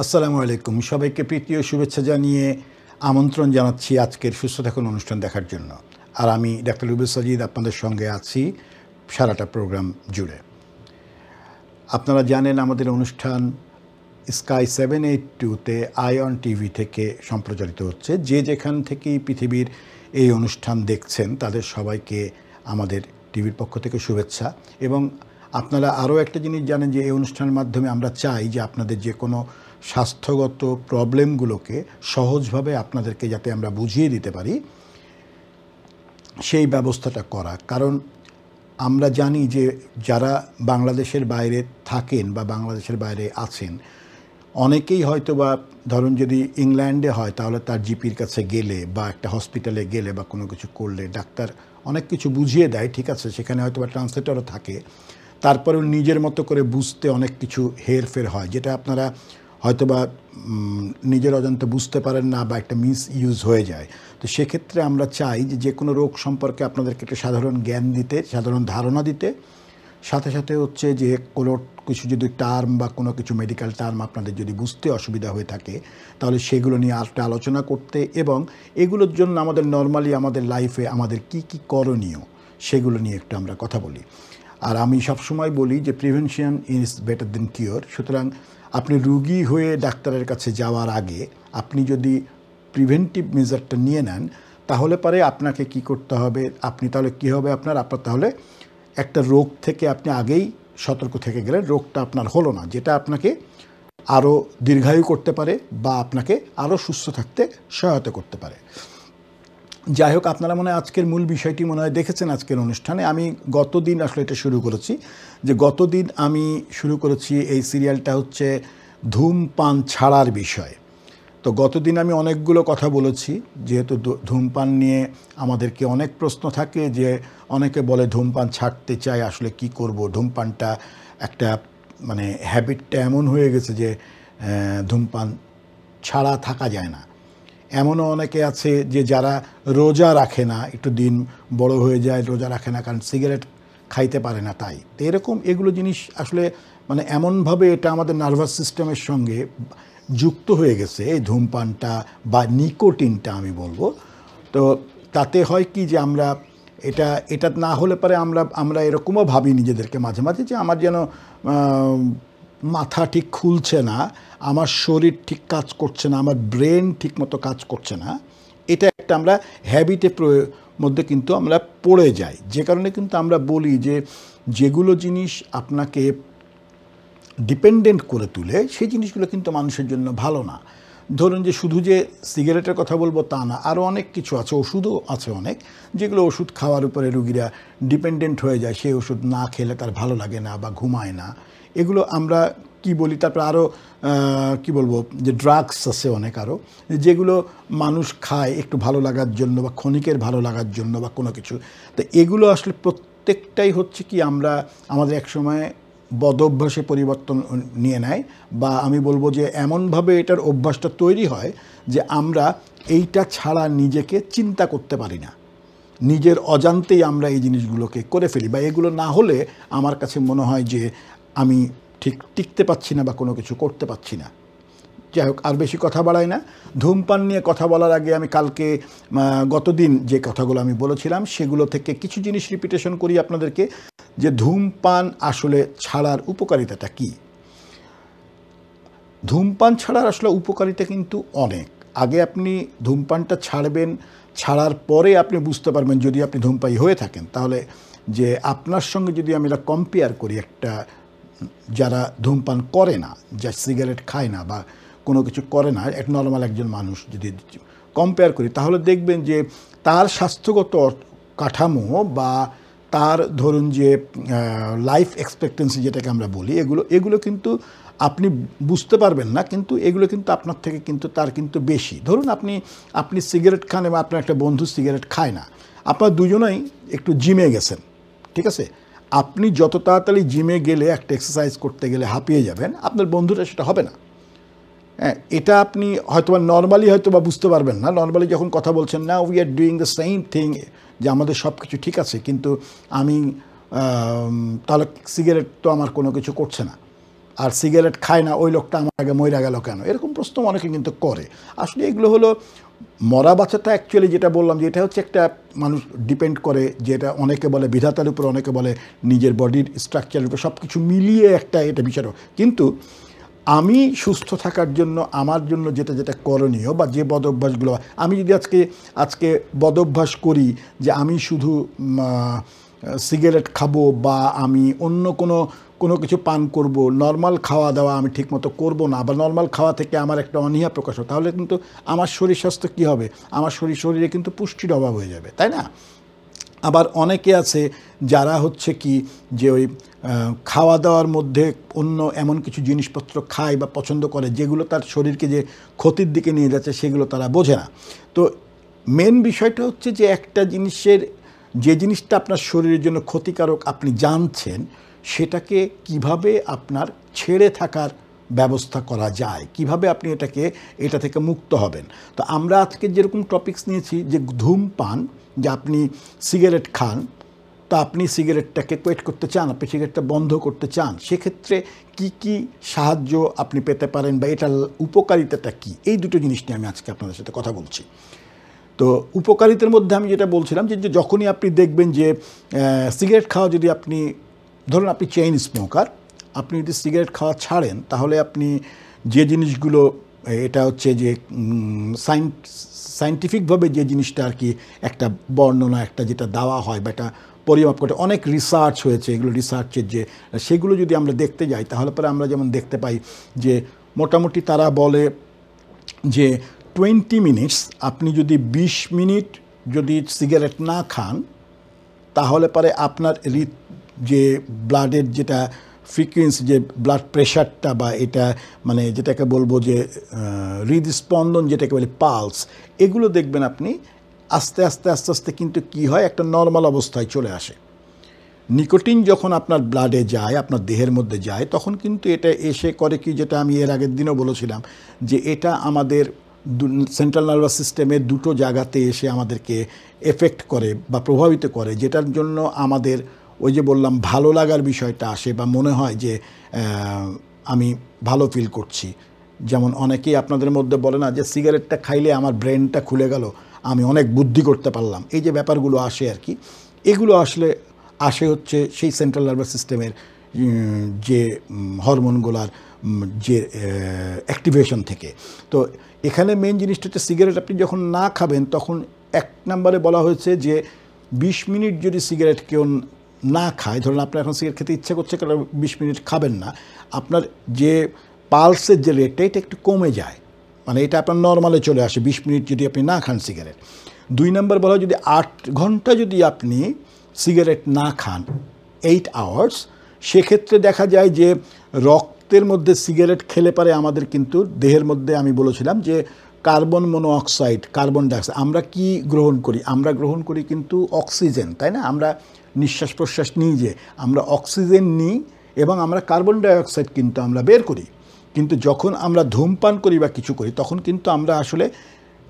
আসসালামু আলাইকুম। সবাইকে প্রীতি ও শুভেচ্ছা জানিয়ে আমন্ত্রণ জানাচ্ছি আজকের সুস্থ থাকুন অনুষ্ঠান দেখার জন্য। আর আমি ডাক্তার রুবেল সাজিদ আপনাদের সঙ্গে আছি সারাটা প্রোগ্রাম জুড়ে। আপনারা জানেন আমাদের অনুষ্ঠান স্কাই 782-তে আয়ন টিভি থেকে সম্প্রচারিত হচ্ছে। যে যেখান থেকেই পৃথিবীর এই অনুষ্ঠান দেখছেন তাদের সবাইকে আমাদের টিভির পক্ষ থেকে শুভেচ্ছা। এবং আপনারা আরও একটা জিনিস জানেন যে এই অনুষ্ঠানের মাধ্যমে আমরা চাই যে আপনাদের যে কোনো স্বাস্থ্যগত প্রবলেমগুলোকে সহজভাবে আপনাদেরকে যাতে আমরা বুঝিয়ে দিতে পারি সেই ব্যবস্থাটা করা। কারণ আমরা জানি যে যারা বাংলাদেশের বাইরে থাকেন বা বাংলাদেশের বাইরে আছেন অনেকেই হয়তো বা ধরুন যদি ইংল্যান্ডে হয় তাহলে তার জিপির কাছে গেলে বা একটা হসপিটালে গেলে বা কোনো কিছু করলে ডাক্তার অনেক কিছু বুঝিয়ে দেয়, ঠিক আছে, সেখানে হয়তো বা ট্রান্সলেটরও থাকে, তারপরেও নিজের মতো করে বুঝতে অনেক কিছু হেরফের হয় যেটা আপনারা হয়তোবা নিজের অজান্তে বুঝতে পারেন না বা একটা মিস ইউজ হয়ে যায়। তো সেক্ষেত্রে আমরা চাই যে কোনো রোগ সম্পর্কে আপনাদেরকে একটা সাধারণ জ্ঞান দিতে, সাধারণ ধারণা দিতে, সাথে সাথে হচ্ছে যে কোনো কিছু যদি টার্ম বা কোনো কিছু মেডিকেল টার্ম আপনাদের যদি বুঝতে অসুবিধা হয়ে থাকে তাহলে সেগুলো নিয়ে আরেকটা আলোচনা করতে এবং এগুলোর জন্য আমাদের নর্মালি আমাদের লাইফে আমাদের কি কি করণীয় সেগুলো নিয়ে একটু আমরা কথা বলি। আর আমি সবসময় বলি যে prevention is better then cure. সুতরাং আপনি রুগী হয়ে ডাক্তারের কাছে যাওয়ার আগে আপনি যদি প্রিভেন্টিভ মেজারটা নিয়ে নেন তাহলে পরে আপনাকে কি করতে হবে, আপনি তাহলে কী হবে আপনার তাহলে একটা রোগ থেকে আপনি আগেই সতর্ক থেকে গেলে রোগটা আপনার হলো না, যেটা আপনাকে আরও দীর্ঘায়ু করতে পারে বা আপনাকে আরও সুস্থ থাকতে সহায়তা করতে পারে। যাই হোক, আপনারা মনে হয় আজকের মূল বিষয়টি মনে হয় দেখেছেন আজকের অনুষ্ঠানে। আমি গতদিন আসলে এটা শুরু করেছি যে গতদিন আমি শুরু করেছি এই সিরিয়ালটা হচ্ছে ধূমপান ছাড়ার বিষয়। তো গতদিন আমি অনেকগুলো কথা বলেছি, যেহেতু ধূমপান নিয়ে আমাদেরকে অনেক প্রশ্ন থাকে যে অনেকে বলে ধূমপান ছাড়তে চায়, আসলে কি করব, ধূমপানটা একটা মানে হ্যাবিটটা এমন হয়ে গেছে যে ধূমপান ছাড়া থাকা যায় না। এমনও অনেকে আছে যে যারা রোজা রাখে না, একটু দিন বড় হয়ে যায়, রোজা রাখে না কারণ সিগারেট খাইতে পারে না তাই। তো এরকম এগুলো জিনিস আসলে মানে এমনভাবে এটা আমাদের নার্ভাস সিস্টেমের সঙ্গে যুক্ত হয়ে গেছে এই ধূমপানটা বা নিকোটিনটা আমি বলবো। তো তাতে হয় কি যে আমরা এটা না হলে পরে আমরা এরকমও ভাবি নিজেদেরকে মাঝে মাঝে যে আমার যেন মাথা ঠিক খুলছে না, আমার শরীর ঠিক কাজ করছে না, আমার ব্রেন ঠিক মতো কাজ করছে না। এটা একটা আমরা হ্যাবিটের মধ্যে কিন্তু আমরা পড়ে যাই, যে কারণে কিন্তু আমরা বলি যে যেগুলো জিনিস আপনাকে ডিপেন্ডেন্ট করে তুলে সেই জিনিসগুলো কিন্তু মানুষের জন্য ভালো না। ধরুন যে শুধু যে সিগারেটের কথা বলবো তা না, আরও অনেক কিছু আছে, ওষুধও আছে অনেক, যেগুলো ওষুধ খাওয়ার উপরে রুগীরা ডিপেন্ডেন্ট হয়ে যায়, সেই ওষুধ না খেলে তার ভালো লাগে না বা ঘুমায় না। এগুলো আমরা কি বলি, তারপর আরও কি বলবো যে ড্রাগস আছে অনেক আরও, যেগুলো মানুষ খায় একটু ভালো লাগার জন্য বা ক্ষণিকের ভালো লাগার জন্য বা কোনো কিছু। তো এগুলো আসলে প্রত্যেকটাই হচ্ছে কি আমরা আমাদের এক সময় বদ অভ্যাসে পরিবর্তন নিয়ে নেয়, বা আমি বলবো যে এমনভাবে এটার অভ্যাসটা তৈরি হয় যে আমরা এইটা ছাড়া নিজেকে চিন্তা করতে পারি না, নিজের অজান্তেই আমরা এই জিনিসগুলোকে করে ফেলি, বা এগুলো না হলে আমার কাছে মনে হয় যে আমি ঠিক টিকতে পারছি না বা কোনো কিছু করতে পারছি না। যাই হোক, আর বেশি কথা বাড়াই না। ধূমপান নিয়ে কথা বলার আগে আমি গতদিন যে কথাগুলো আমি বলেছিলাম সেগুলো থেকে কিছু জিনিস রিপিটেশন করি আপনাদেরকে, যে ধূমপান আসলে ছাড়ার উপকারিতাটা কি। ধূমপান ছাড়ার আসলে উপকারিতা কিন্তু অনেক। আগে আপনি ধূমপানটা ছাড়বেন, ছাড়ার পরে আপনি বুঝতে পারবেন যদি আপনি ধূমপায়ী হয়ে থাকেন তাহলে, যে আপনার সঙ্গে যদি আমি এটা কম্পেয়ার করি একটা যারা ধূমপান করে না, যা সিগারেট খায় না বা কোনো কিছু করে না, এক নর্মাল একজন মানুষ যদি কম্পেয়ার করি তাহলে দেখবেন যে তার স্বাস্থ্যগত কাঠামো বা তার ধরুন যে লাইফ এক্সপেক্টেন্সি যেটাকে আমরা বলি, এগুলো কিন্তু আপনি বুঝতে পারবেন না, কিন্তু এগুলো কিন্তু আপনার থেকে কিন্তু তার কিন্তু বেশি। ধরুন আপনি সিগারেট খান এবং আপনার একটা বন্ধু সিগারেট খায় না, আপনার দুজনেই একটু জিমে গেছেন, ঠিক আছে, আপনি যত তাড়াতাড়ি জিমে গেলে একটা এক্সারসাইজ করতে গেলে হাঁপিয়ে যাবেন, আপনার বন্ধুরা সেটা হবে না। হ্যাঁ, এটা আপনি হয়তোবা নর্মালি হয়তোবা বুঝতে পারবেন না, নর্মালি যখন কথা বলছেন না we are doing the same thing, যে আমাদের সব কিছু ঠিক আছে, কিন্তু আমি তাহলে সিগারেট তো আমার কোনো কিছু করছে না, আর সিগারেট খায় না, ওই লোকটা আমার আগে মইরা গেল কেন? এরকম প্রশ্ন অনেকে কিন্তু করে। আসলে এগুলো হলো মরা বাঁচাটা অ্যাকচুয়ালি যেটা বললাম যে এটা হচ্ছে একটা মানুষ ডিপেন্ড করে, যেটা অনেকে বলে বিধাতার উপর, অনেকে বলে নিজের বডির স্ট্রাকচারের উপর, সব কিছু মিলিয়ে একটা এটা বিচার। কিন্তু আমি সুস্থ থাকার জন্য আমার জন্য যেটা যেটা করণীয় বা যে বদ অভ্যাসগুলো, আমি যদি আজকে বদ অভ্যাস করি যে আমি শুধু সিগারেট খাবো বা আমি অন্য কোনো কিছু পান করব, নর্মাল খাওয়া দাওয়া আমি ঠিকমতো করব না, বা নর্মাল খাওয়া থেকে আমার একটা অনীহা প্রকাশ হয়, তাহলে কিন্তু আমার শরীর স্বাস্থ্য কী হবে? আমার শরীরে কিন্তু পুষ্টির অভাব হয়ে যাবে, তাই না? আবার অনেকে আছে যারা হচ্ছে কি যে ওই খাওয়া দাওয়ার মধ্যে অন্য এমন কিছু জিনিসপত্র খায় বা পছন্দ করে যেগুলো তার শরীরকে যে ক্ষতির দিকে নিয়ে যাচ্ছে সেগুলো তারা বোঝে না। তো মেন বিষয়টা হচ্ছে যে একটা জিনিসের, যে জিনিসটা আপনার শরীরের জন্য ক্ষতিকারক আপনি জানছেন, সেটাকে কিভাবে আপনার ছেড়ে থাকার ব্যবস্থা করা যায়, কিভাবে আপনি এটা থেকে মুক্ত হবেন। তো আমরা আজকে যেরকম টপিকস নিয়েছি যে ধূমপান, যে আপনি সিগারেট খান, তা আপনি সিগারেটটাকে কোয়েট করতে চান, আপনি সিগারেটটা বন্ধ করতে চান, সেক্ষেত্রে কি কি সাহায্য আপনি পেতে পারেন বা এটার উপকারিতাটা কী, এই দুটো জিনিস নিয়ে আমি আজকে আপনাদের সাথে কথা বলছি। তো উপকারিতার মধ্যে আমি যেটা বলছিলাম যে যখনই আপনি দেখবেন যে সিগারেট খাওয়া, যদি আপনি ধরুন আপনি চেইন স্মোকার, আপনি যদি সিগারেট খাওয়া ছাড়েন, তাহলে আপনি যে জিনিসগুলো, এটা হচ্ছে যে সায়েন্টিফিকভাবে যে জিনিসটা আর কি একটা বর্ণনা একটা যেটা দেওয়া হয় বা একটা পরিমাপ করে, অনেক রিসার্চ হয়েছে, এগুলো রিসার্চের যে সেগুলো যদি আমরা দেখতে যাই, তাহলে পরে আমরা যেমন দেখতে পাই যে মোটামুটি তারা বলে যে 20 মিনিটস, আপনি যদি 20 মিনিট যদি সিগারেট না খান, তাহলে পরে আপনার যে ব্লাডের যেটা ফ্রিকোয়েন্সি, যে ব্লাড প্রেশারটা বা এটা মানে যেটাকে বলবো যে হৃদস্পন্দন যেটাকে বলে পালস, এগুলো দেখবেন আপনি আস্তে আস্তে আস্তে আস্তে কিন্তু কি হয়, একটা নর্মাল অবস্থায় চলে আসে। নিকোটিন যখন আপনার ব্লাডে যায়, আপনার দেহের মধ্যে যায়, তখন কিন্তু এটা এসে করে কি, যেটা আমি এর আগের দিনও বলেছিলাম যে এটা আমাদের সেন্ট্রাল নার্ভাস সিস্টেমের দুটো জায়গাতে এসে আমাদেরকে এফেক্ট করে বা প্রভাবিত করে, যেটার জন্য আমাদের ওই যে বললাম ভালো লাগার বিষয়টা আসে বা মনে হয় যে আমি ভালো ফিল করছি। যেমন অনেকেই আপনাদের মধ্যে বলে না যে সিগারেটটা খাইলে আমার ব্রেনটা খুলে গেল, আমি অনেক বুদ্ধি করতে পারলাম, এই যে ব্যাপারগুলো আসে আর কি, এগুলো আসে হচ্ছে সেই সেন্ট্রাল নার্ভাস সিস্টেমের যে হরমোনগুলার যে অ্যাক্টিভেশন থেকে। তো এখানে মেন জিনিসটা হচ্ছে সিগারেট আপনি যখন না খাবেন, তখন এক নম্বরে বলা হয়েছে যে 20 মিনিট যদি সিগারেট কেউ না খায়, ধরুন আপনার এখন সিগারেট খেতে ইচ্ছা করছে, কারণ 20 মিনিট খাবেন না, আপনার যে পালসের যে রেটটা এটা একটু কমে যায়, মানে এটা আপনার নর্মালে চলে আসে 20 মিনিট যদি আপনি না খান সিগারেট। 2 নম্বর বলা হয় যদি 8 ঘন্টা যদি আপনি সিগারেট না খান, 8 আওয়ার্স, সেক্ষেত্রে দেখা যায় যে রক্তের মধ্যে সিগারেট খেলে পারে আমাদের কিন্তু দেহের মধ্যে, আমি বলেছিলাম যে কার্বন মনোঅক্সাইড, কার্বন ডাইঅক্সাইড, আমরা কি গ্রহণ করি? আমরা গ্রহণ করি কিন্তু অক্সিজেন, তাই না? আমরা নিঃশ্বাস প্রশ্বাস নিই, যে আমরা অক্সিজেন নিই এবং আমরা কার্বন ডাইঅক্সাইড কিন্তু আমরা বের করি। কিন্তু যখন আমরা ধূমপান করি বা কিছু করি, তখন কিন্তু আমরা আসলে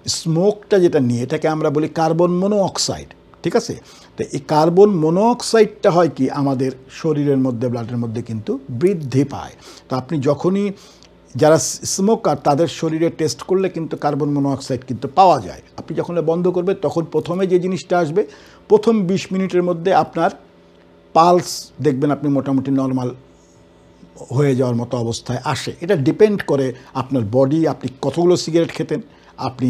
স্মোকটা যেটা নিয়ে, এটাকে আমরা বলি কার্বন মনোঅক্সাইড, ঠিক আছে? তো এই কার্বন মনোঅক্সাইডটা হয় কি আমাদের শরীরের মধ্যে, ব্লাডের মধ্যে কিন্তু বৃদ্ধি পায়। তো আপনি যখনই, যারা স্মোকার তাদের শরীরে টেস্ট করলে কিন্তু কার্বন মনোঅক্সাইড কিন্তু পাওয়া যায়। আপনি যখন বন্ধ করবেন, তখন প্রথমে যে জিনিসটা আসবে, প্রথম 20 মিনিটের মধ্যে আপনার পালস দেখবেন আপনি মোটামুটি নর্মাল হয়ে যাওয়ার মতো অবস্থায় আসে। এটা ডিপেন্ড করে আপনার বডি, আপনি কতগুলো সিগারেট খেতেন, আপনি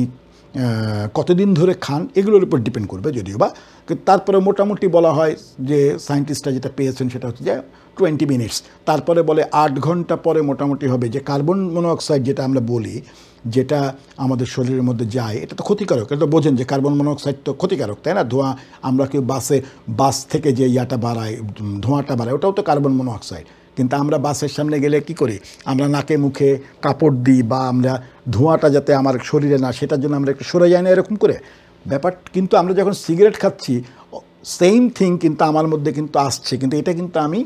কতদিন ধরে খান, এগুলোর উপর ডিপেন্ড করবে যদিও বা। তারপরে মোটামুটি বলা হয় যে সায়েন্টিস্টরা যেটা পেয়েছেন সেটা হচ্ছে যে 20 মিনিটস। তারপরে বলে 8 ঘন্টা পরে মোটামুটি হবে যে কার্বন মনোঅক্সাইড যেটা আমরা বলি, যেটা আমাদের শরীরের মধ্যে যায়, এটা তো ক্ষতিকারক। এটা তো বোঝেন যে কার্বন মনোঅক্সাইড তো ক্ষতিকারক, তাই না? ধোঁয়া, আমরা কেউ বাস থেকে যে ইয়াটা বাড়ায়, ধোঁয়াটা বাড়ায়, ওটাও তো কার্বন মনোঅক্সাইড। কিন্তু আমরা বাসের সামনে গেলে কি করি? আমরা নাকে মুখে কাপড় দিই বা আমরা ধোঁয়াটা যাতে আমার শরীরে না, সেটার জন্য আমরা একটু সরে যাই না, এরকম করে ব্যাপার। কিন্তু আমরা যখন সিগারেট খাচ্ছি, সেম থিং কিন্তু আমার মধ্যে কিন্তু আসছে, কিন্তু এটা কিন্তু আমি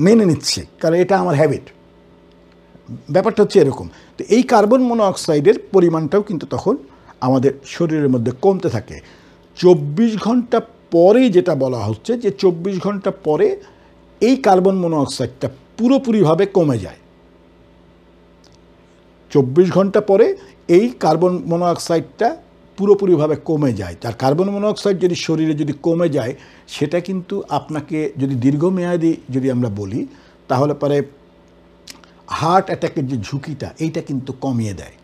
মেনে নিচ্ছি, কারণ এটা আমার হ্যাবিট। ব্যাপারটা হচ্ছে এরকম। তো এই কার্বন মনোঅক্সাইডের পরিমাণটাও কিন্তু তখন আমাদের শরীরের মধ্যে কমতে থাকে। 24 ঘন্টা পরে যেটা বলা হচ্ছে যে 24 ঘন্টা পরে এই কার্বন মনোঅক্সাইডটা পুরোপুরিভাবে কমে যায়। 24 ঘন্টা পরে এই কার্বন মনোঅক্সাইডটা পুরোপুরিভাবে কমে যায়। আর কার্বন মনোঅক্সাইড যদি শরীরে যদি কমে যায়, সেটা কিন্তু আপনাকে যদি দীর্ঘমেয়াদী যদি আমরা বলি, তাহলে পরে হার্ট অ্যাটাকের যে ঝুঁকিটা, এইটা কিন্তু কমিয়ে দেয়।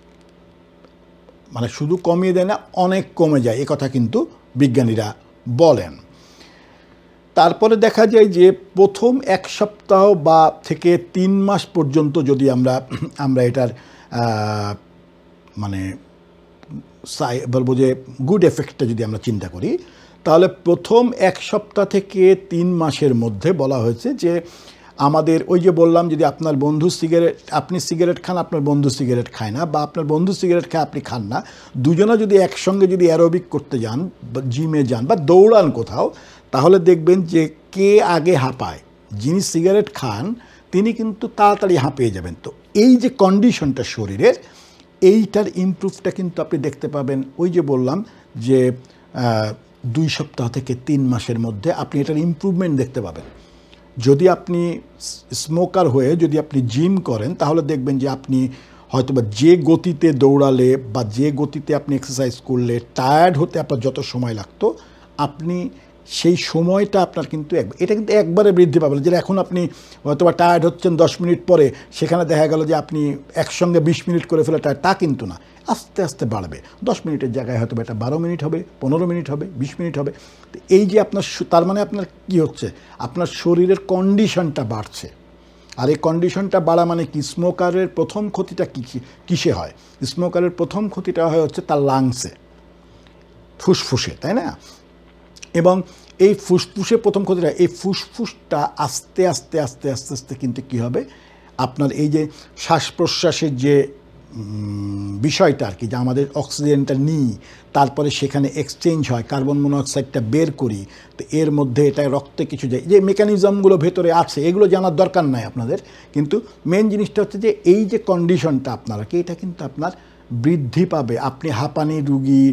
মানে শুধু কমিয়ে দেয় না, অনেক কমে যায়, এ কথা কিন্তু বিজ্ঞানীরা বলেন। তারপরে দেখা যায় যে প্রথম 1 সপ্তাহ বা থেকে 3 মাস পর্যন্ত যদি আমরা এটার মানে বলবো যে গুড এফেক্টটা যদি আমরা চিন্তা করি, তাহলে প্রথম 1 সপ্তাহ থেকে 3 মাসের মধ্যে বলা হয়েছে যে আমাদের ওই যে বললাম, যদি আপনার বন্ধু আপনি সিগারেট খান, আপনার বন্ধু সিগারেট খায় না, বা আপনার বন্ধু সিগারেট খায় আপনি খান না, দুজনে যদি একসঙ্গে যদি অ্যারোবিক করতে যান বা জিমে যান বা দৌড়ান কোথাও, তাহলে দেখবেন যে কে আগে হাঁপায়। যিনি সিগারেট খান তিনি কিন্তু তাড়াতাড়ি হাঁপিয়ে যাবেন। তো এই যে কন্ডিশনটা শরীরের, এইটার ইমপ্রুভটা কিন্তু আপনি দেখতে পাবেন ওই যে বললাম যে 2 সপ্তাহ থেকে 3 মাসের মধ্যে আপনি এটার ইমপ্রুভমেন্ট দেখতে পাবেন। যদি আপনি স্মোকার হয়ে যদি আপনি জিম করেন, তাহলে দেখবেন যে আপনি হয়তোবা যে গতিতে দৌড়ালে বা যে গতিতে আপনি এক্সারসাইজ করলে টায়ার্ড হতে আপনার যত সময় লাগতো, আপনি সেই সময়টা আপনার কিন্তু এটা কিন্তু একবারে বৃদ্ধি পাবেন। যেটা এখন আপনি হয়তোবা টায়ার্ড হচ্ছেন 10 মিনিট পরে, সেখানে দেখা গেল যে আপনি একসঙ্গে 20 মিনিট করে ফেলে টায়ার্ড, তা কিন্তু না, আস্তে আস্তে বাড়বে। 10 মিনিটের জায়গায় হয়তো এটা 12 মিনিট হবে, 15 মিনিট হবে, 20 মিনিট হবে। তো এই যে আপনার, তার মানে আপনার কি হচ্ছে, আপনার শরীরের কন্ডিশনটা বাড়ছে। আর এই কন্ডিশনটা বাড়া মানে কি, স্মোকারের প্রথম ক্ষতিটা কিসে হয়? স্মোকারের প্রথম ক্ষতিটা হচ্ছে তার লাংসে, ফুসফুসে, তাই না? এবং এই ফুসফুসে প্রথম ক্ষতিটা, এই ফুসফুসটা আস্তে আস্তে আস্তে আস্তে আস্তে কিন্তু কী হবে, আপনার এই যে শ্বাস প্রশ্বাসের যে বিষয়টা আর কি, যে আমাদের অক্সিজেনটা নিই, তারপরে সেখানে এক্সচেঞ্জ হয়, কার্বন মনোঅক্সাইডটা বের করি, তো এর মধ্যে এটা রক্তে কিছু যায়, যে মেকানিজমগুলো ভেতরে আছে, এগুলো জানার দরকার নাই আপনাদের। কিন্তু মেন জিনিসটা হচ্ছে যে এই যে কন্ডিশনটা আপনারা কি, এটা কিন্তু আপনার বৃদ্ধি পাবে। আপনি হাঁপানি রুগী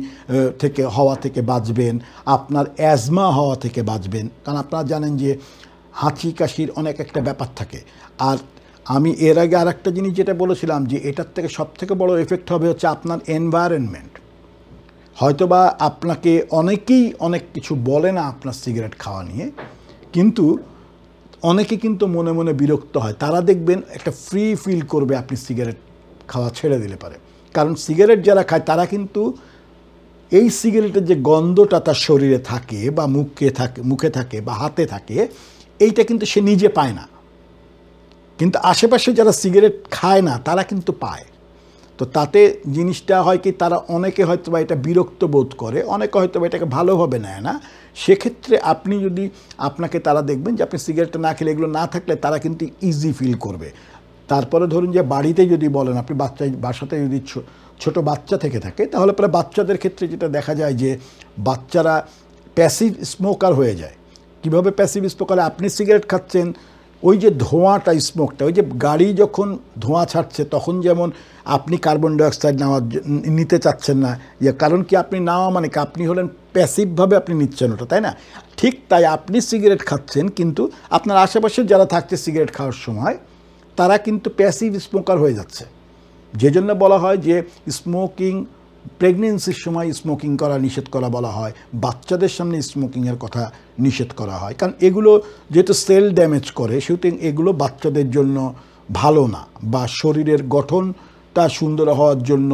থেকে হওয়া থেকে বাঁচবেন, আপনার অ্যাজমা হওয়া থেকে বাঁচবেন। কারণ আপনারা জানেন যে হাঁচি কাশির অনেক একটা ব্যাপার থাকে। আর আমি এর আগে আর একটা জিনিস যেটা বলেছিলাম, যে এটার থেকে সবথেকে বড় এফেক্ট হবে হচ্ছে আপনার এনভায়রনমেন্ট। হয়তোবা আপনাকে অনেকেই অনেক কিছু বলে না আপনার সিগারেট খাওয়া নিয়ে, কিন্তু অনেকে কিন্তু মনে মনে বিরক্ত হয়। তারা দেখবেন একটা ফ্রি ফিল করবে আপনি সিগারেট খাওয়া ছেড়ে দিলে পারে। কারণ সিগারেট যারা খায় তারা কিন্তু এই সিগারেটের যে গন্ধটা তার শরীরে থাকে বা মুখে থাকে বা হাতে থাকে, এইটা কিন্তু সে নিজে পায় না, কিন্তু আশেপাশে যারা সিগারেট খায় না তারা কিন্তু পায়। তো তাতে জিনিসটা হয় কি, তারা অনেকে হয়তো বা এটা বিরক্ত বোধ করে, অনেকে হয়তো বা এটাকে ভালোভাবে নেয় না। সেক্ষেত্রে আপনি যদি, আপনাকে তারা দেখবেন যে আপনি সিগারেটটা না খেলে, এগুলো না থাকলে তারা কিন্তু ইজি ফিল করবে। তারপরে ধরুন যে বাড়িতে যদি বলেন, আপনি বাসাতে যদি ছোট বাচ্চা থেকে থাকে, তাহলে পরে বাচ্চাদের ক্ষেত্রে যেটা দেখা যায় যে বাচ্চারা প্যাসিভ স্মোকার হয়ে যায়। কিভাবে প্যাসিভ স্মোকার? আপনি সিগারেট খাচ্ছেন, ওই যে ধোঁয়াটা, স্মোকটা, ওই যে গাড়ি যখন ধোঁয়া ছাড়ছে তখন যেমন আপনি কার্বন ডাইঅক্সাইড নিতে চাচ্ছেন না, কারণ কি, আপনি নেওয়া মানে কি, আপনি হলেন প্যাসিভভাবে আপনি নিচ্ছেন ওটা, তাই না? ঠিক তাই আপনি সিগারেট খাচ্ছেন, কিন্তু আপনার আশেপাশে যারা থাকছে সিগারেট খাওয়ার সময়, তারা কিন্তু প্যাসিভ স্মোকার হয়ে যাচ্ছে। যে জন্য বলা হয় যে স্মোকিং, প্রেগনেন্সির সময় স্মোকিং করা নিষেধ করা বলা হয়, বাচ্চাদের সামনে স্মোকিংয়ের কথা নিষেধ করা হয়। কারণ এগুলো যেহেতু সেল ড্যামেজ করে, সুতরাং এগুলো বাচ্চাদের জন্য ভালো না, বা শরীরের গঠনটা সুন্দর হওয়ার জন্য,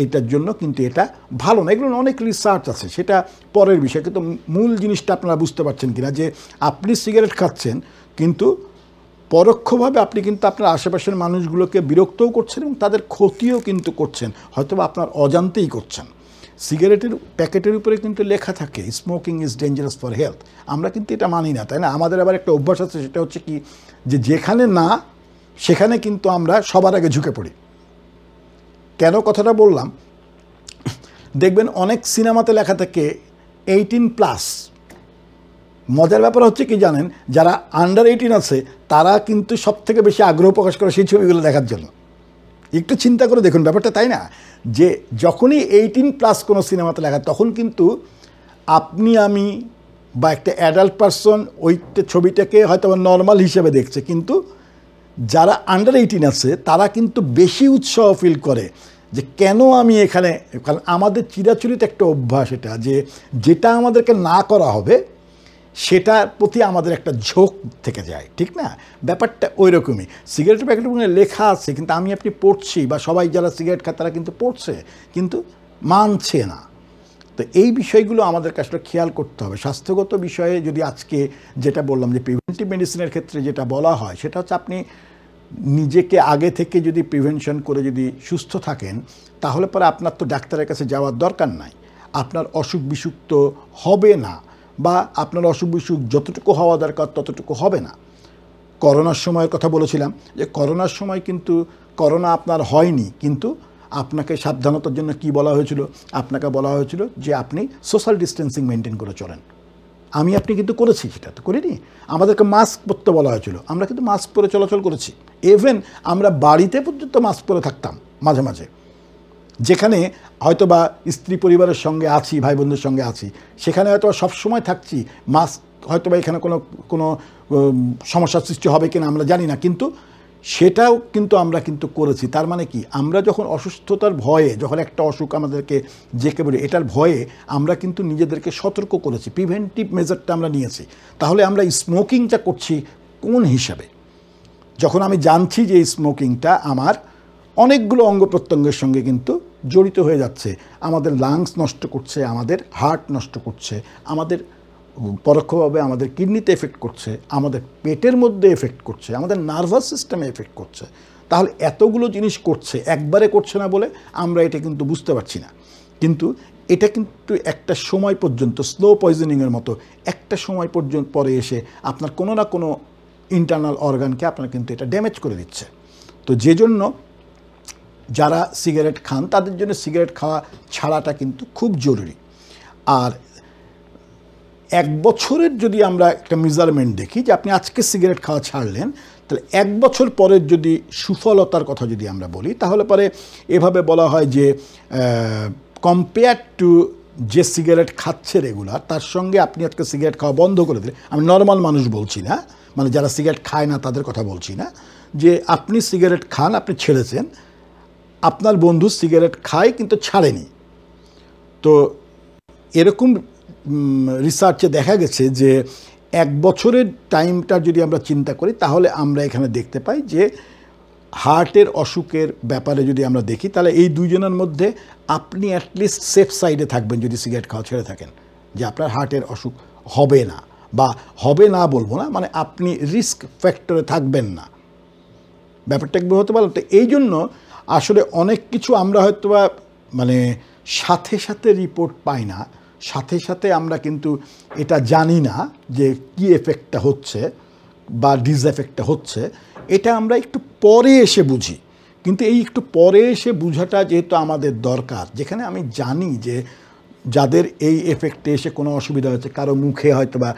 এটার জন্য কিন্তু এটা ভালো না। এগুলো অনেক রিসার্চ আছে, সেটা পরের বিষয়। কিন্তু মূল জিনিসটা আপনারা বুঝতে পারছেন কিনা, যে আপনি সিগারেট খাচ্ছেন, কিন্তু পরোক্ষভাবে আপনি কিন্তু আপনার আশেপাশের মানুষগুলোকে বিরক্তও করছেন এবং তাদের ক্ষতিও কিন্তু করছেন, হয়তো বা আপনার অজান্তেই করছেন। সিগারেটের প্যাকেটের উপরে কিন্তু লেখা থাকে smoking is dangerous for health. আমরা কিন্তু এটা মানি না, তাই না? আমাদের আবার একটা অভ্যাস আছে, সেটা হচ্ছে কি, যে যেখানে না সেখানে কিন্তু আমরা সবার আগে ঝুঁকে পড়ি। কেন কথাটা বললাম, দেখবেন অনেক সিনেমাতে লেখা থাকে 18+। মজার ব্যাপার হচ্ছে কি জানেন, যারা আন্ডার 18 আছে তারা কিন্তু সব থেকে বেশি আগ্রহ প্রকাশ করে সেই ছবিগুলো দেখার জন্য। একটু চিন্তা করে দেখুন ব্যাপারটা, তাই না? যে যখনই 18+ কোনো সিনেমাতে লেখা, তখন কিন্তু আপনি, আমি বা একটা অ্যাডাল্ট পারসন ওইটা ছবিটাকে হয়তো নর্মাল হিসেবে দেখছে, কিন্তু যারা আন্ডার 18 আছে তারা কিন্তু বেশি উৎসাহ ফিল করে যে কেন আমি এখানে, কারণ আমাদের চিরাচরিত একটা অভ্যাস এটা যে যেটা আমাদেরকে না করা হবে সেটার প্রতি আমাদের একটা ঝোঁক থেকে যায়, ঠিক না? ব্যাপারটা ওই রকমই। সিগারেটের প্যাকেটের মধ্যে লেখা আছে কিন্তু আমি আপনি পড়ছি, বা সবাই যারা সিগারেট খায় তারা কিন্তু পড়ছে কিন্তু মানছে না। তো এই বিষয়গুলো আমাদেরকে আসলে খেয়াল করতে হবে। স্বাস্থ্যগত বিষয়ে যদি আজকে যেটা বললাম যে প্রিভেন্টিভ মেডিসিনের ক্ষেত্রে যেটা বলা হয় সেটা হচ্ছে আপনি নিজেকে আগে থেকে যদি প্রিভেনশন করে যদি সুস্থ থাকেন তাহলে পরে আপনার তো ডাক্তারের কাছে যাওয়ার দরকার নাই, আপনার অসুখ বিসুখ তো হবে না, বা আপনার অসুখ বিসুখ যতটুকু হওয়া দরকার ততটুকু হবে না। করোনার সময়ের কথা বলেছিলাম যে করোনার সময় কিন্তু করোনা আপনার হয়নি, কিন্তু আপনাকে সাবধানতার জন্য কি বলা হয়েছিল? আপনাকে বলা হয়েছিল যে আপনি সোশ্যাল ডিস্টেন্সিং মেনটেন করে চলেন। আমি আপনি কিন্তু করেছি, সেটা তো করিনি। আমাদেরকে মাস্ক পরতে বলা হয়েছিল, আমরা কিন্তু মাস্ক পরে চলাচল করেছি। ইভেন আমরা বাড়িতে পর্যন্ত মাস্ক পরে থাকতাম মাঝে মাঝে, যেখানে হয়তো বা স্ত্রী পরিবারের সঙ্গে আছি, ভাই বোনদের সঙ্গে আছি, সেখানে হয়তো সবসময় থাকছি মাস্ক, হয়তো বা এখানে কোনো সমস্যার সৃষ্টি হবে কিনা আমরা জানি না, কিন্তু সেটাও কিন্তু আমরা কিন্তু করেছি। তার মানে কি, আমরা যখন অসুস্থতার ভয়ে, যখন একটা অসুখ আমাদেরকে জেঁকে বলে এটার ভয়ে আমরা কিন্তু নিজেদেরকে সতর্ক করেছি, প্রিভেন্টিভ মেজারটা আমরা নিয়েছি। তাহলে আমরা স্মোকিংটা করছি কোন হিসাবে? যখন আমি জানছি যে এই স্মোকিংটা আমার অনেকগুলো অঙ্গ প্রত্যঙ্গের সঙ্গে কিন্তু জড়িত হয়ে যাচ্ছে, আমাদের লাংস নষ্ট করছে, আমাদের হার্ট নষ্ট করছে, আমাদের পরোক্ষভাবে আমাদের কিডনিতে এফেক্ট করছে, আমাদের পেটের মধ্যে এফেক্ট করছে, আমাদের নার্ভাস সিস্টেমে এফেক্ট করছে, তাহলে এতগুলো জিনিস করছে, একবারে করছে না বলে আমরা এটা কিন্তু বুঝতে পারছি না। কিন্তু এটা কিন্তু একটা সময় পর্যন্ত স্লো পয়জনিংয়ের মতো একটা সময় পর্যন্ত পরে এসে আপনার কোনো না কোনো ইন্টারনাল অর্গানকে আপনার কিন্তু এটা ড্যামেজ করে দিচ্ছে। তো যে জন্য যারা সিগারেট খান তাদের জন্য সিগারেট খাওয়া ছাড়াটা কিন্তু খুব জরুরি। আর 1 বছরের যদি আমরা একটা মেজারমেন্ট দেখি যে আপনি আজকে সিগারেট খাওয়া ছাড়লেন, তাহলে 1 বছর পরের যদি সুফলতার কথা যদি আমরা বলি তাহলে পরে এভাবে বলা হয় যে কম্পেয়ার টু যে সিগারেট খাচ্ছে রেগুলার, তার সঙ্গে আপনি আজকে সিগারেট খাওয়া বন্ধ করে দিলে, আমি নর্মাল মানুষ বলছি না, মানে যারা সিগারেট খায় না তাদের কথা বলছি না, যে আপনি সিগারেট খান, আপনি ছেড়েছেন, আপনার বন্ধু সিগারেট খায় কিন্তু ছাড়েনি, তো এরকম রিসার্চে দেখা গেছে যে 1 বছরের টাইমটা যদি আমরা চিন্তা করি তাহলে আমরা এখানে দেখতে পাই যে হার্টের অসুখের ব্যাপারে যদি আমরা দেখি তাহলে এই দুইজনের মধ্যে আপনি অ্যাটলিস্ট সেফ সাইডে থাকবেন যদি সিগারেট খাওয়া ছেড়ে থাকেন, যে আপনার হার্টের অসুখ হবে না, বা হবে না বলবো না, মানে আপনি রিস্ক ফ্যাক্টরে থাকবেন না। ব্যাপারটা একবার হতে পারলো। তো এই জন্য আসলে অনেক কিছু আমরা হয়তো বা মানে সাথে সাথে রিপোর্ট পাই না, সাথে সাথে আমরা কিন্তু এটা জানি না যে কী এফেক্টটা হচ্ছে বা ডিসএফেক্টটা হচ্ছে, এটা আমরা একটু পরে এসে বুঝি। কিন্তু এই একটু পরে এসে বুঝাটা যেহেতু আমাদের দরকার, যেখানে আমি জানি যে যাদের এই এফেক্টে এসে কোনো অসুবিধা হচ্ছে, কারো মুখে হয়তো বা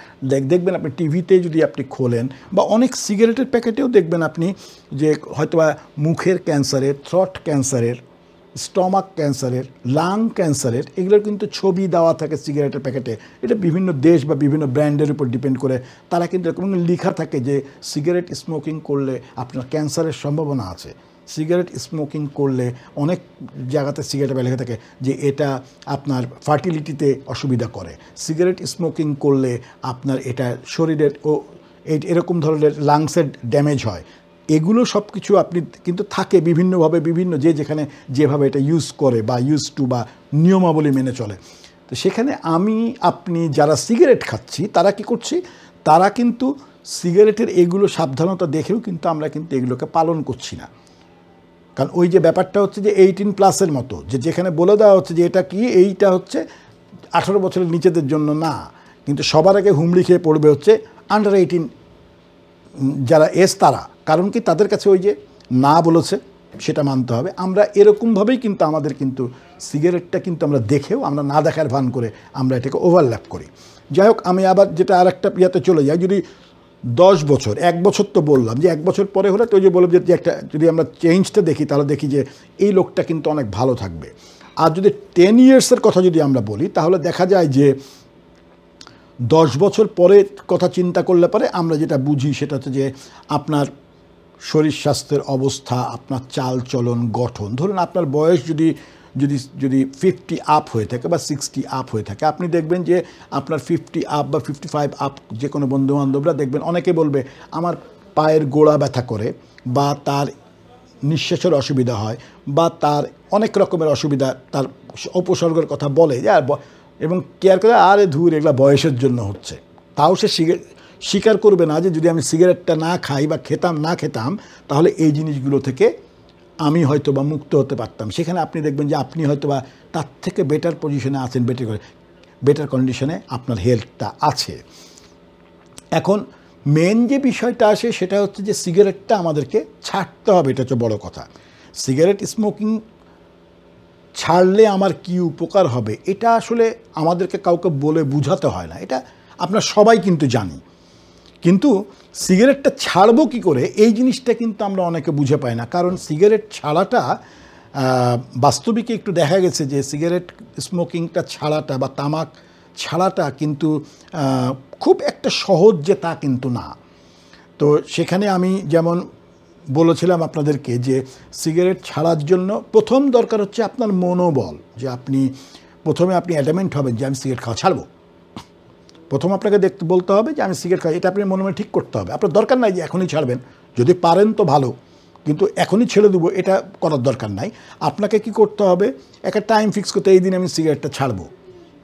দেখবেন আপনি টিভিতে যদি আপনি খোলেন বা অনেক সিগারেটের প্যাকেটেও দেখবেন আপনি যে হয়তো বা মুখের ক্যান্সারের, থ্রট ক্যান্সারের, স্টমাক ক্যান্সারের, লাং ক্যান্সারের, এগুলোর কিন্তু ছবি দেওয়া থাকে সিগারেটের প্যাকেটে। এটা বিভিন্ন দেশ বা বিভিন্ন ব্র্যান্ডের উপর ডিপেন্ড করে, তারা কিন্তু এরকম লেখা থাকে যে সিগারেট স্মোকিং করলে আপনার ক্যান্সারের সম্ভাবনা আছে, সিগারেট স্মোকিং করলে অনেক জায়গাতে সিগারেটে লেখা থাকে যে এটা আপনার ফার্টিলিটিতে অসুবিধা করে, সিগারেট স্মোকিং করলে আপনার এটা শরীরের এরকম ধরনের লাংসের ড্যামেজ হয়। এগুলো সব কিছু আপনি কিন্তু থাকে বিভিন্নভাবে, বিভিন্ন যেখানে যেভাবে এটা ইউজ করে বা ইউজ টু বা নিয়মাবলী মেনে চলে। তো সেখানে আমি আপনি যারা সিগারেট খাচ্ছি তারা কি করছি, তারা কিন্তু সিগারেটের এগুলো সাবধানতা দেখেও কিন্তু আমরা কিন্তু এগুলোকে পালন করছি না। কারণ ওই যে ব্যাপারটা হচ্ছে যে 18+ মতো, যেখানে বলে দেওয়া হচ্ছে যে এটা কি, এইটা হচ্ছে 18 বছরের নিচেদের জন্য না, কিন্তু সবার আগে হুমড়ি খেয়ে পড়বে হচ্ছে আন্ডার 18 যারা তারা। কারণ কি, তাদের কাছে ওই যে না বলেছে সেটা মানতে হবে। আমরা এরকমভাবেই কিন্তু আমাদের কিন্তু সিগারেটটা কিন্তু আমরা দেখেও আমরা না দেখার ভান করে আমরা এটাকে ওভারল্যাপ করি। যাই হোক, আমি আবার যেটা আর একটা ইয়াতে চলে যাই, যদি 10 বছর, 1 বছর তো বললাম যে 1 বছর পরে হলে তো ওই যে বললাম যে একটা যদি আমরা চেঞ্জটা দেখি তাহলে দেখি যে এই লোকটা কিন্তু অনেক ভালো থাকবে। আর যদি 10 ইয়ার্সের কথা যদি আমরা বলি তাহলে দেখা যায় যে 10 বছর পরে কথা চিন্তা করলে পরে আমরা যেটা বুঝি সেটা হচ্ছে যে আপনার শরীর স্বাস্থ্যের অবস্থা, আপনার চাল চলন, গঠন, ধরুন আপনার বয়স যদি যদি যদি 50 আপ হয়ে থাকে বা 60 আপ হয়ে থাকে, আপনি দেখবেন যে আপনার 50 আপ বা 55 আপ যে কোনো বন্ধুবান্ধবরা দেখবেন অনেকে বলবে আমার পায়ের গোড়া ব্যথা করে, বা তার নিঃশ্বাসের অসুবিধা হয়, বা তার অনেক রকমের অসুবিধা, তার উপসর্গের কথা বলে যে এবং কেয়ার করে আরে ধুর এগুলা বয়সের জন্য হচ্ছে। তাও সে স্বীকার করবে না যে যদি আমি সিগারেটটা না খাই বা না খেতাম তাহলে এই জিনিসগুলো থেকে আমি হয়তো বা মুক্ত হতে পারতাম। সেখানে আপনি দেখবেন যে আপনি হয়তো বা তার থেকে বেটার পজিশনে আছেন, বেটার কন্ডিশনে আপনার হেলথটা আছে। এখন মেন যে বিষয়টা আসে সেটা হচ্ছে যে সিগারেটটা আমাদেরকে ছাড়তে হবে, এটা হচ্ছে বড় কথা। সিগারেট স্মোকিং ছাড়লে আমার কি উপকার হবে এটা আসলে আমাদেরকে কাউকে বলে বুঝাতে হয় না, এটা আমরা সবাই কিন্তু জানি। কিন্তু সিগারেটটা ছাড়বো কী করে এই জিনিসটা কিন্তু আমরা অনেকে বুঝে পাই না। কারণ সিগারেট ছাড়াটা বাস্তবিকে একটু দেখা গেছে যে সিগারেট স্মোকিংটা ছাড়াটা বা তামাক ছাড়াটা কিন্তু খুব একটা সহজ যে তা কিন্তু না। তো সেখানে আমি যেমন বলেছিলাম আপনাদেরকে যে সিগারেট ছাড়ার জন্য প্রথম দরকার হচ্ছে আপনার মনোবল, যে আপনি প্রথমে আপনি অ্যাডামেন্ট হবেন যে আমি সিগারেট খাওয়া ছাড়বো। প্রথম আপনাকে বলতে হবে যে আমি সিগারেট খাই, এটা আপনি মনে মনে ঠিক করতে হবে। আপনার দরকার নাই যে এখনই ছাড়বেন, যদি পারেন তো ভালো, কিন্তু এখনই ছেড়ে দেবো এটা করার দরকার নাই। আপনাকে কি করতে হবে, একটা টাইম ফিক্স করতে, এই দিন আমি সিগারেটটা ছাড়বো।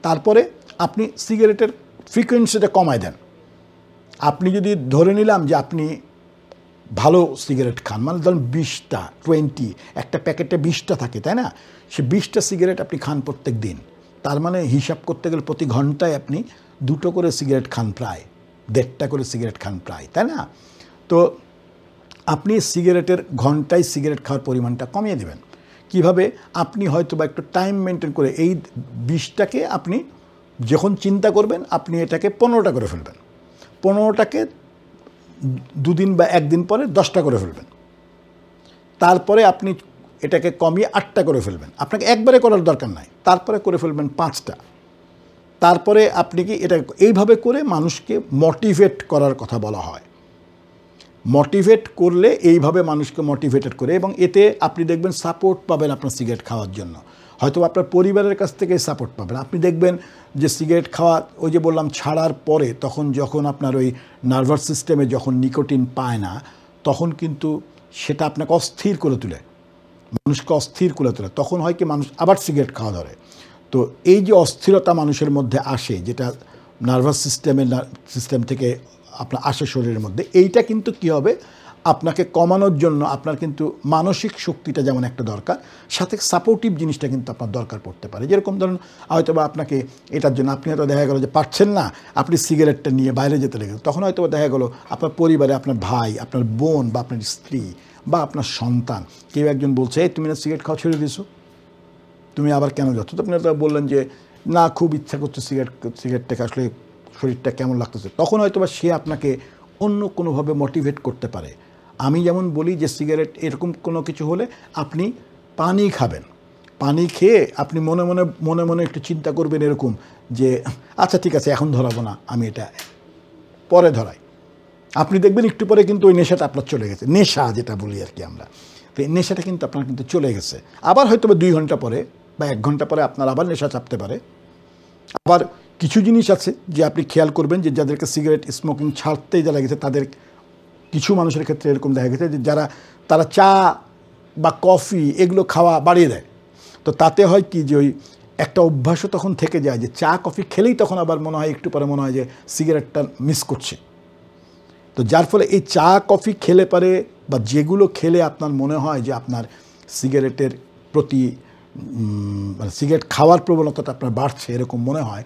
তারপরে আপনি সিগারেটের ফ্রিকোয়েন্সিটা কমায় দেন। আপনি যদি ধরে নিলাম যে আপনি ভালো সিগারেট খান, মানে ধরুন 20টা 20, একটা প্যাকেটে 20টা থাকে তাই না, সে 20টা সিগারেট আপনি খান প্রত্যেক দিন, তার মানে হিসাব করতে গেলে প্রতি ঘন্টায় আপনি 2টো করে সিগারেট খান, প্রায় 1.5টা করে সিগারেট খান প্রায়, তাই না? তো আপনি সিগারেটের ঘন্টায় সিগারেট খাওয়ার পরিমাণটা কমিয়ে দেবেন। কিভাবে? আপনি হয়তো বা একটু টাইম মেনটেন করে এই 20টাকে আপনি যখন চিন্তা করবেন আপনি এটাকে 15টা করে ফেলবেন, 15টাকে 2 দিন বা 1 দিন পরে 10টা করে ফেলবেন, তারপরে আপনি এটাকে কমিয়ে 8টা করে ফেলবেন। আপনাকে একবারে করার দরকার নাই, তারপরে করে ফেলবেন 5টা। তারপরে আপনি কি এটা এইভাবে করে মানুষকে মোটিভেট করার কথা বলা হয়। মোটিভেট করলে এইভাবে মানুষকে মোটিভেটেড করে, এবং এতে আপনি দেখবেন সাপোর্ট পাবেন আপনার সিগারেট খাওয়ার জন্য। হয়তো আপনার পরিবারের কাছ থেকে সাপোর্ট পাবেন। আপনি দেখবেন যে সিগারেট খাওয়া, ওই যে বললাম ছাড়ার পরে যখন আপনার ওই নার্ভাস সিস্টেমে যখন নিকোটিন পায় না, তখন কিন্তু সেটা আপনাকে অস্থির করে তোলে, মানুষকে অস্থির করে তোলে। তখন হয় কি মানুষ আবার সিগারেট খাওয়া ধরে। তো এই যে অস্থিরতা মানুষের মধ্যে আসে, যেটা নার্ভাস সিস্টেম থেকে আপনার আসে শরীরের মধ্যে, এইটা কিন্তু কি হবে, আপনাকে কমানোর জন্য আপনার কিন্তু মানসিক শক্তিটা যেমন একটা দরকার, সাথে সাপোর্টিভ জিনিসটা কিন্তু আপনার দরকার পড়তে পারে। যেরকম ধরুন হয়তো বা আপনাকে এটার জন্য আপনি হয়তো দেখা গেলো যে পারছেন না, আপনি সিগারেটটা নিয়ে বাইরে যেতে লেগেছেন, তখন হয়তো দেখা গেলো আপনার পরিবারে আপনার ভাই, আপনার বোন বা আপনার স্ত্রী বা আপনার সন্তান কেউ একজন বলছে, এই তুমি না সিগারেট খাওয়া ছেড়ে দিয়েছো, তুমি আবার কেন যাচ্ছ? তো আপনি বললেন যে না, খুব ইচ্ছা করছে সিগারেটটাকে, আসলে শরীরটা কেমন লাগতেছে। তখন হয়তো বা সে আপনাকে অন্য কোনোভাবে মোটিভেট করতে পারে। আমি যেমন বলি যে সিগারেট এরকম কোনো কিছু হলে আপনি পানি খাবেন, পানি খেয়ে আপনি মনে মনে একটু চিন্তা করবেন এরকম যে আচ্ছা ঠিক আছে এখন ধরাবো না, আমি এটা পরে ধরাই। আপনি দেখবেন একটু পরে কিন্তু ওই নেশাটা আপনার চলে গেছে, নেশা যেটা বলি আর কি আমরা, তো এই নেশাটা কিন্তু আপনার কিন্তু চলে গেছে। আবার হয়তো বা 2 ঘন্টা পরে বা 1 ঘন্টা পরে আপনার আবার নেশা চাপতে পারে। আবার কিছু জিনিস আছে যে আপনি খেয়াল করবেন যে যাদেরকে সিগারেট স্মোকিং ছাড়তেই যারা গেছে, তাদের কিছু মানুষের ক্ষেত্রে এরকম দেখা গেছে যে তারা চা বা কফি এগুলো খাওয়া বাড়িয়ে দেয়। তো তাতে হয় কি যে ওই একটা অভ্যাসও তখন থেকে যায় যে চা কফি খেলেই তখন আবার মনে হয় একটু পরে মনে হয় যে সিগারেটটা মিস করছে। তো যার ফলে এই চা কফি খেলে পারে বা যেগুলো খেলে আপনার মনে হয় যে আপনার সিগারেটের প্রতি মানে সিগারেট খাওয়ার প্রবণতাটা আপনার বাড়ছে এরকম মনে হয়,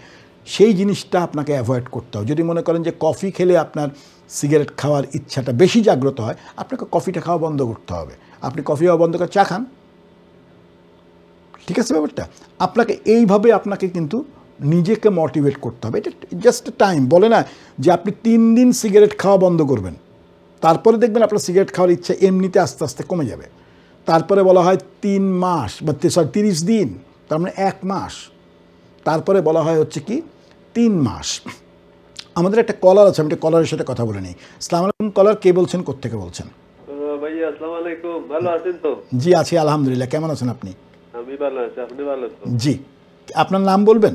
সেই জিনিসটা আপনাকে অ্যাভয়েড করতে হবে। যদি মনে করেন যে কফি খেলে আপনার সিগারেট খাওয়ার ইচ্ছাটা বেশি জাগ্রত হয়, আপনাকে কফিটা খাওয়া বন্ধ করতে হবে। আপনি কফি খাওয়া বন্ধ করে চা খান, ঠিক আছে ব্যাপারটা? আপনাকে এইভাবে আপনাকে কিন্তু নিজেকে মোটিভেট করতে হবে। এটা জাস্ট টাইম, বলে না যে আপনি 3 দিন সিগারেট খাওয়া বন্ধ করবেন, তারপরে দেখবেন আপনার সিগারেট খাওয়ার ইচ্ছা এমনিতে আস্তে আস্তে কমে যাবে। তারপরে বলা হয় 3 মাস বা 30 দিন, তার মানে 1 মাস। তারপরে বলা হয় হচ্ছে কি 3 মাস। আমাদের একটা কলার আছে, আমি একটা কলারের সাথে কথা বলে নিই। আসসালামু আলাইকুম কলার, কে বলছেন, কোত্থেকে বলছেন? ভাই আসসালামু আলাইকুম। ভালো আছেন তো? জি আছি আলহামদুলিল্লাহ। কেমন আছেন আপনি? আমি ভালো আছি, আপনি ভালো তো? জি, আপনার নাম বলবেন?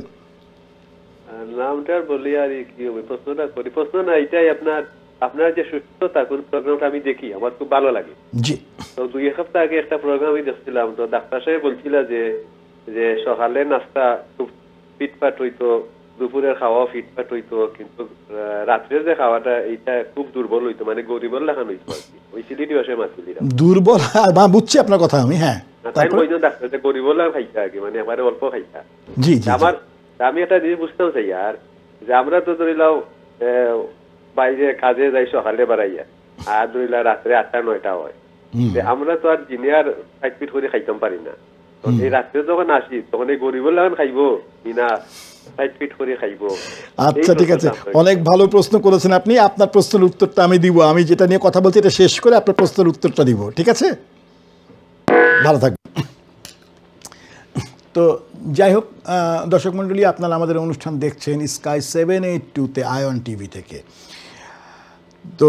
নামটা আর বলি আর কি হবে, প্রশ্নটা করি। প্রশ্ন না, এটাই আপনার আপনার যে সুস্থ থাকুন প্রোগ্রামটা আমি দেখি, আমার খুব ভালো লাগে। জি তো 2 সপ্তাহ আগে একটা প্রোগ্রাম আমি দেখছিলাম, তো ডাক্তার সাহেব বলছিল যে যে সকালে নাস্তা খুব ফিটফাট হইতো, দুপুরের খাওয়া ফিটফাট হইতো, কিন্তু রাত্রের যে খাওয়াটা এইটা খুব দুর্বল হইতো, মানে গরিবল লাগানো হইতো আর কি। ওই সিলিটি বাসে মাছিলিরা দুর্বল, বা বুঝছি আপনার কথা আমি। হ্যাঁ, তাই তারপর? ওই জন্য ডাক্তার যে গরিবল খাইতা আর কি, মানে এবারে অল্প খাইতা। জি জি জি। আমার আমি একটা জিনিস বুঝতেও চাই আর, যে আমরা তো ধরিলাও বাইরে কাজে যাই সকালে বাড়াইয়া, আর ধরিলা রাত্রে 8টা 9টা হয়। হুম, যে আমরা তো আর দিনে আর 5 ফিট করে খাইতাম পারি না। তো এই রাত্রে যখন আসি তখন এই গরিবের লাগান খাইবো না 5 ফিট করে খাইবো? আচ্ছা ঠিক আছে, অনেক ভালো প্রশ্ন করেছেন আপনি। আপনার প্রশ্নের উত্তরটা আমি দিব। আমি যেটা নিয়ে কথা বলছি এটা শেষ করে আপনার প্রশ্নের উত্তরটা দিব, ঠিক আছে? ভালো থাকবেন। তো যাই হোক, দর্শক মণ্ডলী, আপনারা আমাদের অনুষ্ঠান দেখছেন স্কাই 782-তে আয়ন টিভি থেকে। তো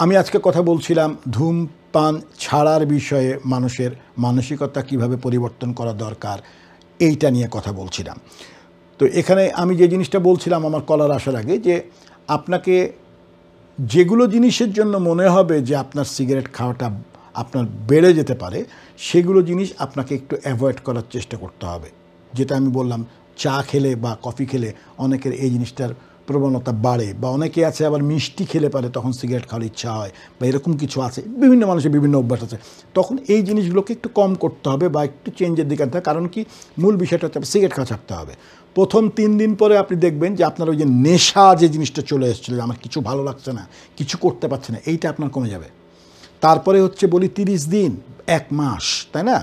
আমি আজকে কথা বলছিলাম ধূমপান ছাড়ার বিষয়ে মানুষের মানসিকতা কিভাবে পরিবর্তন করা দরকার, এইটা নিয়ে কথা বলছিলাম। তো এখানে আমি যে জিনিসটা বলছিলাম আমার কলার আসার আগে, যে আপনাকে যেগুলো জিনিসের জন্য মনে হবে যে আপনার সিগারেট খাওয়াটা আপনার বেড়ে যেতে পারে, সেগুলো জিনিস আপনাকে একটু অ্যাভয়েড করার চেষ্টা করতে হবে। যেটা আমি বললাম, চা খেলে বা কফি খেলে অনেকের এই জিনিসটার প্রবণতা বাড়ে, বা অনেকে আছে আবার মিষ্টি খেলে পারে তখন সিগারেট খাওয়ার ইচ্ছা হয়, বা এরকম কিছু আছে, বিভিন্ন মানুষের বিভিন্ন অভ্যাস আছে। তখন এই জিনিসগুলোকে একটু কম করতে হবে বা একটু চেঞ্জের দিকে আনতে হবে। কারণ কি, মূল বিষয়টা হচ্ছে সিগারেট খাওয়া ছাড়তে হবে। প্রথম 3 দিন পরে আপনি দেখবেন যে আপনার ওই যে নেশা যে জিনিসটা চলে এসেছিল, আমার কিছু ভালো লাগছে না, কিছু করতে পারছে না, এইটা আপনার কমে যাবে। তারপরে হচ্ছে বলি 30 দিন, 1 মাস, তাই না?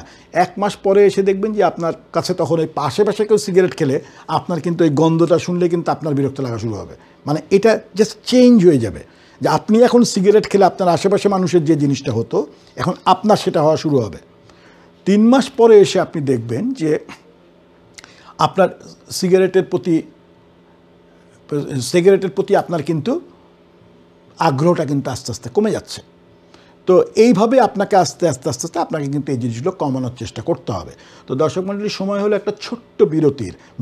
1 মাস পরে এসে দেখবেন যে আপনার কাছে তখন ওই আশেপাশে কেউ সিগারেট খেলে আপনার কিন্তু এই গন্ধটা শুনলে কিন্তু আপনার বিরক্ত লাগা শুরু হবে। মানে এটা জাস্ট চেঞ্জ হয়ে যাবে, যে আপনি এখন সিগারেট খেলে আপনার আশেপাশে মানুষের যে জিনিসটা হতো এখন আপনার সেটা হওয়া শুরু হবে। 3 মাস পরে এসে আপনি দেখবেন যে আপনার সিগারেটের প্রতি আপনার কিন্তু আগ্রহটা কিন্তু আস্তে আস্তে কমে যাচ্ছে। তো এইভাবে আপনাকে আস্তে আস্তে আস্তে আস্তে আপনাকে কিন্তু এই জিনিসগুলো কমানোর চেষ্টা করতে হবে। তো দর্শক মণ্ডলীর, সময় হলো একটা ছোট্ট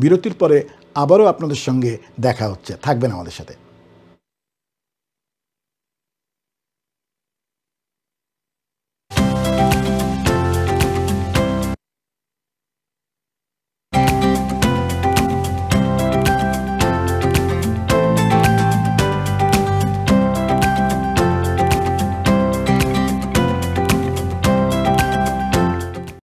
বিরতির পরে আবারও আপনাদের সঙ্গে দেখা হচ্ছে। থাকবেন আমাদের সাথে।